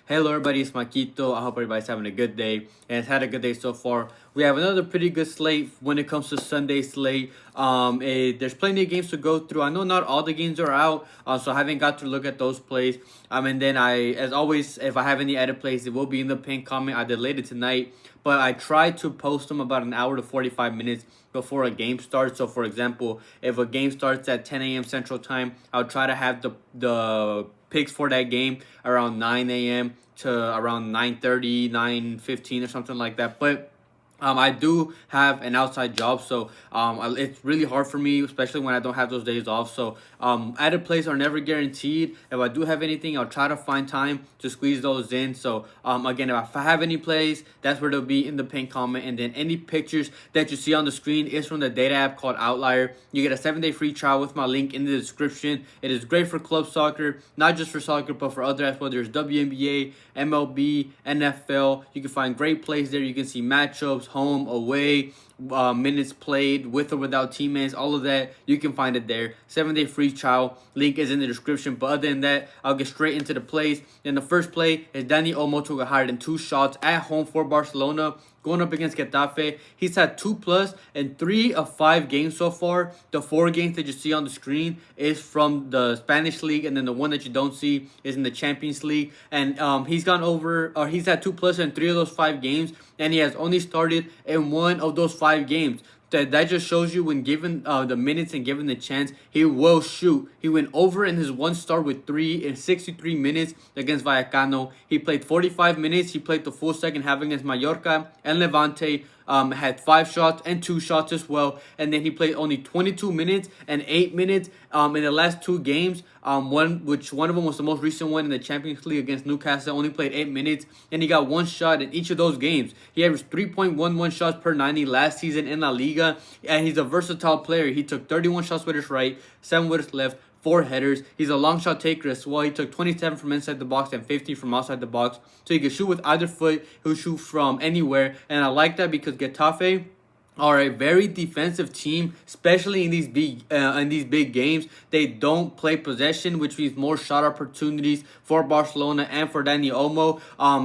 Hello everybody, it's Makito. I hope everybody's having a good day and it's had a good day so far. We have another pretty good slate when it comes to Sunday slate. There's plenty of games to go through. I know not all the games are out, so I haven't got to look at those plays. And then as always, if I have any edit plays, it will be in the pinned comment. I delayed it tonight, but I try to post them about an hour to 45 minutes before a game starts. So for example, if a game starts at 10 a.m. Central Time, I'll try to have the picks for that game around 9 a.m. to around 9:30, 9:15 or something like that. But I do have an outside job, so it's really hard for me, especially when I don't have those days off. So added plays are never guaranteed. If I do have anything, I'll try to find time to squeeze those in. So again, if I have any plays, that's where they'll be in the pinned comment. And then any pictures that you see on the screen is from the data app called Outlier. You get a 7-day free trial with my link in the description. It is great for club soccer, not just for soccer, but for other as well. There's WNBA, MLB, NFL. You can find great plays there. You can see matchups, home, away, minutes played, with or without teammates, all of that. You can find it there. 7-day free trial. Link is in the description. But other than that, I'll get straight into the plays. And the first play is Dani Olmo took a higher than 2 shots at home for Barcelona, going up against Getafe. He's had 2+ in 3 of 5 games so far. The 4 games that you see on the screen is from the Spanish league, and then the one that you don't see is in the Champions League. And he's had 2+ in 3 of those 5 games, and he has only started in 1 of those 5 games. That just shows you when given the minutes and given the chance, he will shoot. He went over in his one start with 3 in 63 minutes against Vallecano. He played 45 minutes. He played the full second half against Mallorca and Levante. Had 5 shots and 2 shots as well. And then he played only 22 minutes and 8 minutes in the last 2 games. One of them was the most recent one in the Champions League against Newcastle. Only played 8 minutes, and he got 1 shot in each of those games. He averaged 3.11 shots per 90 last season in La Liga, and he's a versatile player. He took 31 shots with his right, 7 with his left, 4 headers. He's a long shot taker as well. He took 27 from inside the box and 15 from outside the box. So he can shoot with either foot. He'll shoot from anywhere. And I like that because Getafe are a very defensive team, especially in these big games. They don't play possession, which means more shot opportunities for Barcelona and for Dani Olmo.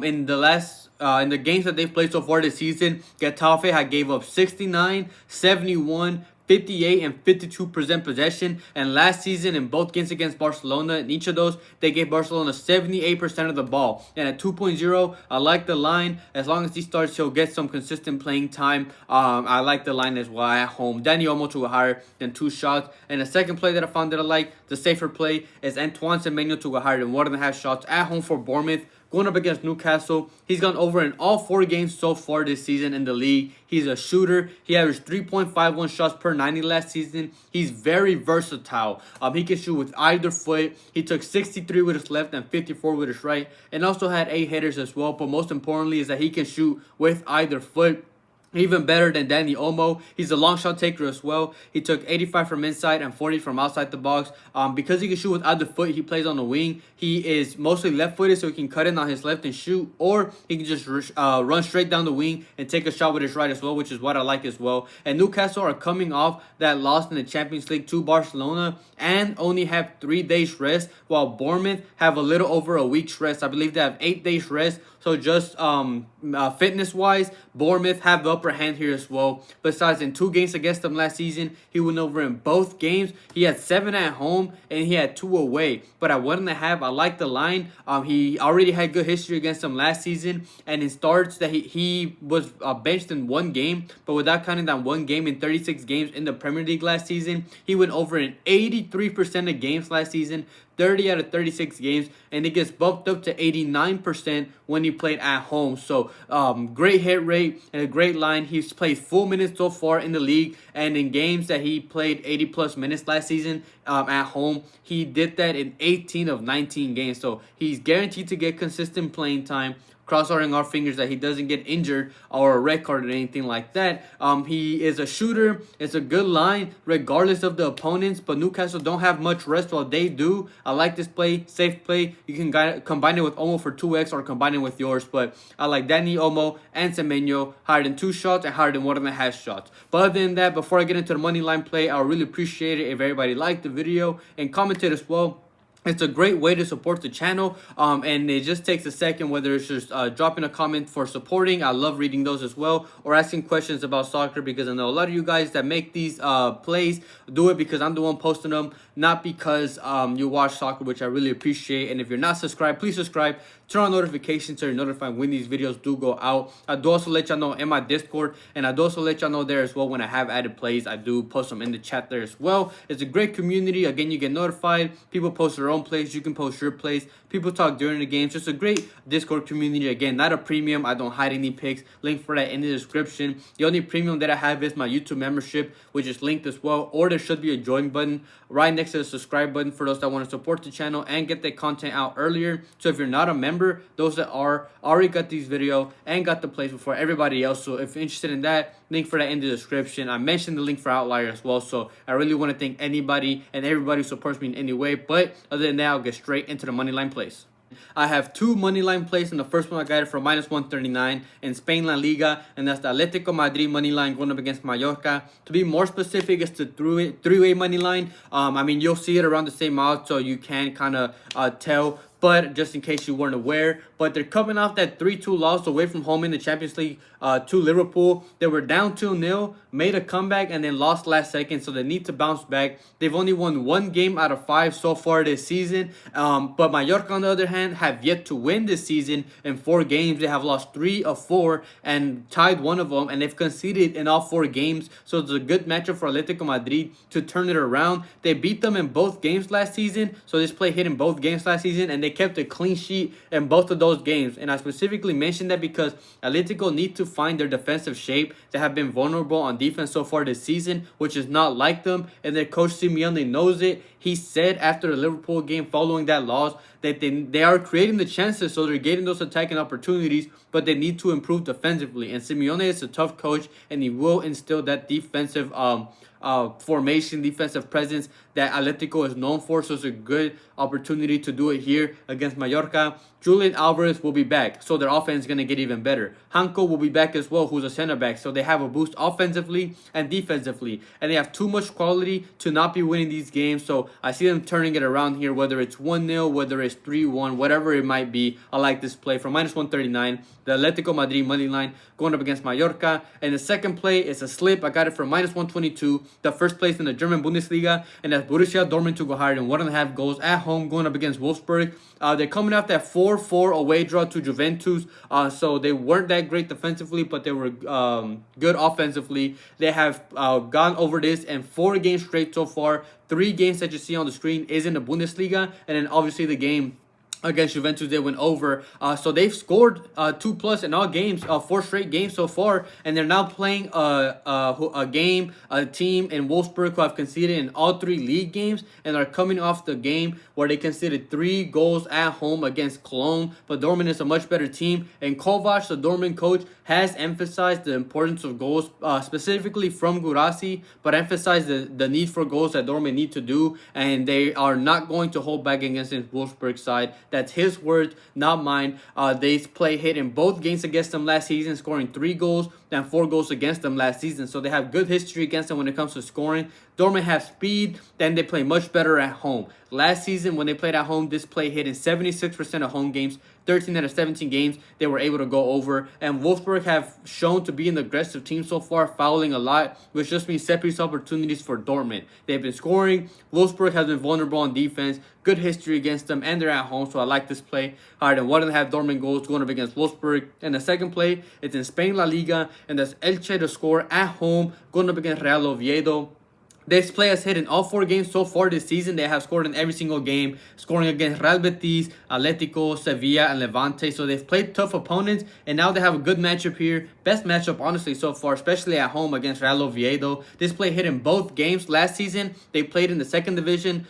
In the games that they've played so far this season, Getafe had gave up 69, 71, 58 and 52% possession. And last season in both games against Barcelona, in each of those, they gave Barcelona 78% of the ball. And at 2.0, I like the line. As long as he starts, he'll get some consistent playing time. I like the line as well at home. Dani Olmo to a higher than 2 shots. And the second play that I found that I like, the safer play, is Antoine Semenyo to a higher than 1.5 shots at home for Bournemouth, going up against Newcastle. He's gone over in all 4 games so far this season in the league. He's a shooter. He averaged 3.51 shots per 90 last season. He's very versatile. He can shoot with either foot. He took 63 with his left and 54 with his right, and also had 8 headers as well. But most importantly is that he can shoot with either foot. Even better than Dani Olmo. He's a long shot taker as well. He took 85 from inside and 40 from outside the box. Because he can shoot with either foot, he plays on the wing. He is mostly left-footed, so he can cut in on his left and shoot, or he can just run straight down the wing and take a shot with his right as well, which is what I like as well. And Newcastle are coming off that loss in the Champions League to Barcelona and only have 3 days rest, while Bournemouth have a little over a week's rest. I believe they have 8 days rest. So just fitness-wise, Bournemouth have the upper hand here as well. Besides, in 2 games against them last season, he went over in both games. He had 7 at home and he had 2 away. But at 1.5, I like the line. He already had good history against them last season. And in starts that he was benched in 1 game. But without counting that 1 game in 36 games in the Premier League last season, he went over in 83% of games last season. 30 out of 36 games, and it gets bumped up to 89% when he played at home. So great hit rate and a great line. He's played full minutes so far in the league, and in games that he played 80+ minutes last season at home, he did that in 18 of 19 games. So he's guaranteed to get consistent playing time. Crossing our fingers that he doesn't get injured or a red card or anything like that. He is a shooter. It's a good line regardless of the opponents, but Newcastle don't have much rest while they do. I like this play, safe play. You can combine it with Olmo for 2x or combine it with yours, but I like Dani Olmo and Semenyo higher than 2 shots and higher than 1.5 shots. But other than that, before I get into the money line play, I would really appreciate it if everybody liked the video and commented as well. It's a great way to support the channel, and it just takes a second, whether it's just dropping a comment for supporting. I love reading those as well, or asking questions about soccer, because I know a lot of you guys that make these plays do it because I'm the one posting them, not because you watch soccer, which I really appreciate. And if you're not subscribed, please subscribe, turn on notifications so you're notified when these videos do go out. I do also let y'all know in my Discord, and I do also let y'all know there as well when I have added plays. I do post them in the chat there as well. It's a great community. Again, you get notified. People post their own plays. You can post your plays. People talk during the games. Just a great Discord community. Again, not a premium. I don't hide any pics. Link for that in the description. The only premium that I have is my YouTube membership, which is linked as well. Or there should be a join button right next to the subscribe button for those that want to support the channel and get the content out earlier. So if you're not a member, those that are already got these video and got the plays before everybody else. So if you're interested in that, link for that in the description. I mentioned the link for Outlier as well. So I really want to thank anybody and everybody who supports me in any way. But other than that, I'll get straight into the Moneyline plays. I have two Moneyline plays, and the first one I got it for -139 in Spain La Liga, and that's the Atletico Madrid Moneyline going up against Mallorca. To be more specific, it's the three-way Moneyline. I mean, you'll see it around the same odds, so you can kind of tell. But just in case you weren't aware, but they're coming off that 3-2 loss away from home in the Champions League to Liverpool. They were down 2-0, made a comeback, and then lost last second, so they need to bounce back. They've only won 1 game out of 5 so far this season. But Mallorca, on the other hand, have yet to win this season. In 4 games, they have lost 3 of 4 and tied 1 of them, and they've conceded in all 4 games. So it's a good matchup for Atletico Madrid to turn it around. They beat them in both games last season, so this play hit in both games last season, and they kept a clean sheet in both of those games. And I specifically mentioned that because Atletico need to find their defensive shape. They have been vulnerable on defense so far this season, which is not like them, and their coach Simeone knows it. He said after the Liverpool game following that loss that they are creating the chances, so they're getting those attacking opportunities, but they need to improve defensively. And Simeone is a tough coach, and he will instill that defensive formation, defensive presence that Atletico is known for. So it's a good opportunity to do it here against Mallorca. Julian Alvarez will be back, so their offense is going to get even better. Hanko will be back as well, who's a center back, so they have a boost offensively and defensively, and they have too much quality to not be winning these games. So I see them turning it around here, whether it's 1-0, whether it's 3-1, whatever it might be. I like this play from -139, the Atletico Madrid money line going up against Mallorca. And the second play is a slip. I got it from -122, the first place in the German Bundesliga, and that's Borussia Dortmund to go higher than 1.5 goals at home going up against Wolfsburg. They're coming off that 4-4 away draw to Juventus, so they weren't that great defensively, but they were good offensively. They have gone over this in 4 games straight so far. 3 games that you see on the screen is in the Bundesliga, and then obviously the game against Juventus they went over. So they've scored 2+ in all games, 4 straight games so far, and they're now playing a team in Wolfsburg who have conceded in all 3 league games, and are coming off the game where they conceded 3 goals at home against Cologne. But Dortmund is a much better team, and Kovac, the Dortmund coach, has emphasized the importance of goals, specifically from Gurasi, but emphasized the need for goals that Dortmund need to do, and they are not going to hold back against this Wolfsburg side. That's his words, not mine. They play hit in both games against them last season, scoring 3 goals and 4 goals against them last season. So they have good history against them when it comes to scoring. Dortmund have speed, then they play much better at home. Last season, when they played at home, this play hit in 76% of home games. 13 out of 17 games, they were able to go over. And Wolfsburg have shown to be an aggressive team so far, fouling a lot, which just means set piece opportunities for Dortmund. They've been scoring. Wolfsburg has been vulnerable on defense. Good history against them, and they're at home, so I like this play. Higher than 1.5 Dortmund goals going up against Wolfsburg. And the second play, it's in Spain La Liga, and that's Elche to score at home, going up against Real Oviedo. This play has hit in all 4 games so far this season. They have scored in every single game, scoring against Real Betis, Atletico, Sevilla, and Levante. So they've played tough opponents, and now they have a good matchup here. Best matchup, honestly, so far, especially at home against Real Oviedo. This play hit in both games last season. They played in the 2nd division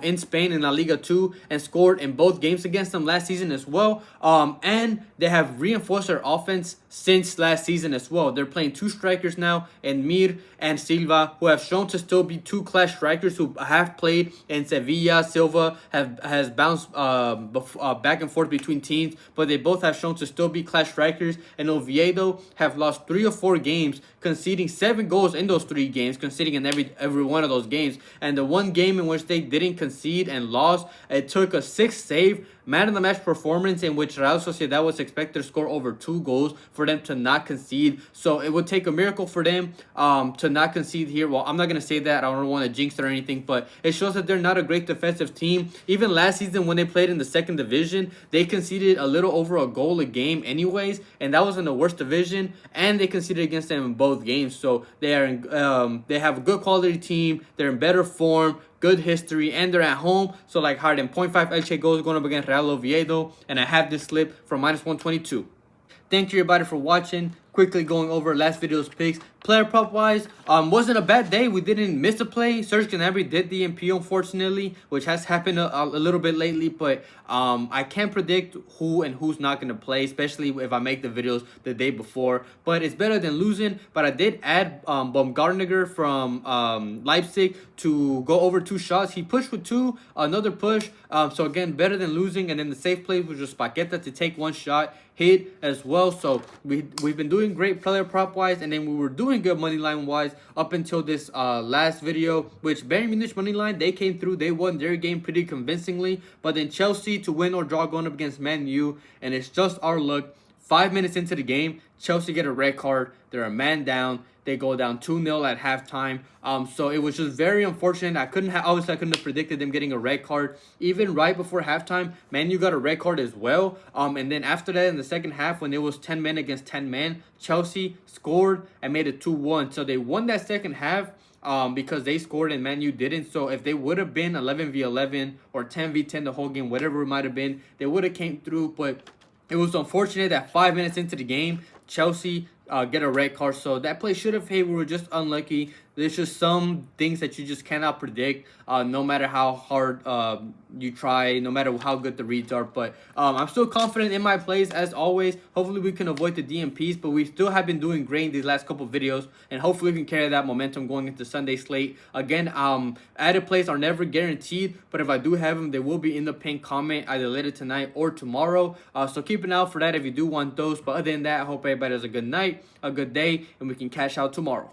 in Spain in La Liga 2 and scored in both games against them last season as well. And they have reinforced their offense since last season as well. They're playing 2 strikers now, and Mir and Silva, who have shown to still be 2 class strikers who have played in Sevilla. Silva has bounced back and forth between teams, but they both have shown to still be class strikers. And Oviedo have lost 3 or 4 games, conceding 7 goals in those 3 games, conceding in every one of those games. And the one game in which they didn't concede and lost, it took a 6-save man of the match performance in which Real Sociedad was expected to score over 2 goals for them to not concede. So it would take a miracle for them to not concede here. Well, I'm not going to say that. I don't want to jinx it or anything, but it shows that they're not a great defensive team. Even last season when they played in the second division, they conceded a little over a goal a game anyways, and that was in the worst division, and they conceded against them in both games. So they have a good quality team. They're in better form, good history, and they're at home. So like hard in 0.5 Elche goals going up against Real Oviedo, and I have this slip for -122. Thank you everybody for watching. Quickly going over last video's picks. Player prop wise, wasn't a bad day. We didn't miss a play. Serge Gnabry did the MP, unfortunately, which has happened a little bit lately. But I can't predict who and who's not going to play, especially if I make the videos the day before. But it's better than losing. But I did add Baumgartner from Leipzig to go over 2 shots. He pushed with 2, another push. So again, better than losing. And then the safe play was just Paqueta to take 1 shot, hit as well. So we've been doing great player prop wise, and then we were doing good money line wise up until this last video, which Bayern Munich money line, they came through, they won their game pretty convincingly. But then Chelsea to win or draw going up against Man U, and it's just our luck. 5 minutes into the game, Chelsea get a red card. They're a man down. They go down 2-0 at halftime. So it was just very unfortunate. Obviously I couldn't have predicted them getting a red card. Even right before halftime, Man U got a red card as well. And then after that, in the second half, when it was 10 men against 10 men, Chelsea scored and made it 2-1. So they won that second half because they scored and Man U didn't. So if they would have been 11v11 or 10v10 the whole game, whatever it might have been, they would have came through. But it was unfortunate that 5 minutes into the game, Chelsea get a red card. So that play should have paid. We were just unlucky. There's just some things that you just cannot predict, no matter how hard you try, no matter how good the reads are. But I'm still confident in my plays as always. Hopefully we can avoid the DMPs, but we still have been doing great in these last couple videos, and hopefully we can carry that momentum going into Sunday slate. Again, added plays are never guaranteed, but if I do have them, they will be in the pinned comment either later tonight or tomorrow. So keep an eye out for that if you do want those. But other than that, I hope everybody has a good night, a good day, and we can cash out tomorrow.